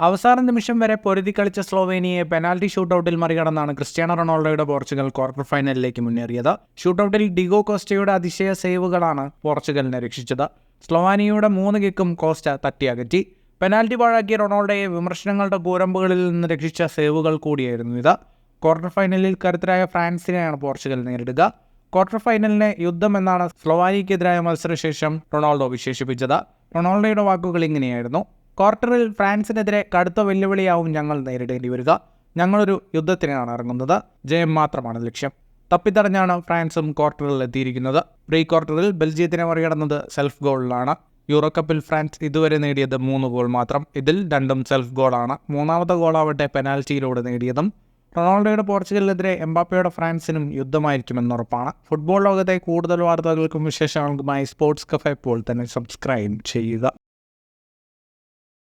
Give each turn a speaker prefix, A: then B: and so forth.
A: അവസാന നിമിഷം വരെ പൊരുതി കളിച്ച സ്ലോവേനിയയെ പെനാൽറ്റി ഷൂട്ടൌട്ടിൽ മറികടന്നാണ് ക്രിസ്ത്യാനോ റൊണാൾഡോയുടെ പോർച്ചുഗൽ ക്വാർട്ടർ ഫൈനലിലേക്ക് മുന്നേറിയത്. ഷൂട്ടൌട്ടിൽ ഡിഗോ കോസ്റ്റയുടെ അതിശയ സേവുകളാണ് പോർച്ചുഗലിനെ രക്ഷിച്ചത്. സ്ലോവാനിയയുടെ 3 കിക്കും കോസ്റ്റ തട്ടിയകറ്റി. പെനാൽറ്റി പാഴാക്കിയ റൊണാൾഡോയെ വിമർശനങ്ങളുടെ കൂരമ്പുകളിൽ നിന്ന് രക്ഷിച്ച സേവുകൾ കൂടിയായിരുന്നു ഇത്. ക്വാർട്ടർ ഫൈനലിൽ കരുത്തരായ ഫ്രാൻസിനെയാണ് പോർച്ചുഗൽ നേരിടുക. ക്വാർട്ടർ ഫൈനലിനെ യുദ്ധം എന്നാണ് സ്ലോവാനിയക്കെതിരായ മത്സരശേഷം റൊണാൾഡോ വിശേഷിപ്പിച്ചത്. റൊണാൾഡോയുടെ വാക്കുകൾ ഇങ്ങനെയായിരുന്നു: ക്വാർട്ടറിൽ ഫ്രാൻസിനെതിരെ കടുത്ത വെല്ലുവിളിയാവും ഞങ്ങൾ നേരിടേണ്ടി വരിക. ഞങ്ങളൊരു യുദ്ധത്തിനാണ് ഇറങ്ങുന്നത്. ജയം മാത്രമാണ് ലക്ഷ്യം. തപ്പിത്തടഞ്ഞാണ് ഫ്രാൻസും ക്വാർട്ടറിൽ എത്തിയിരിക്കുന്നത്. പ്രീ ക്വാർട്ടറിൽ ബെൽജിയത്തിനെ മറികടന്നത് സെൽഫ് ഗോളിലാണ്. യൂറോ കപ്പിൽ ഫ്രാൻസ് ഇതുവരെ നേടിയത് 3 ഗോൾ മാത്രം. ഇതിൽ 2ഉം സെൽഫ് ഗോളാണ്. മൂന്നാമത്തെ ഗോളാവട്ടെ പെനാൽറ്റിയിലൂടെ നേടിയതും. റൊണാൾഡോയുടെ പോർച്ചുഗലിനെതിരെ എംബാപ്പയുടെ ഫ്രാൻസിനും യുദ്ധമായിരിക്കുമെന്നുറപ്പാണ്. ഫുട്ബോൾ ലോകത്തെ കൂടുതൽ വാർത്തകൾക്കും വിശേഷങ്ങൾക്കുമായി സ്പോർട്സ് കഫേ ഇപ്പോൾ തന്നെ സബ്സ്ക്രൈബ് ചെയ്യുക.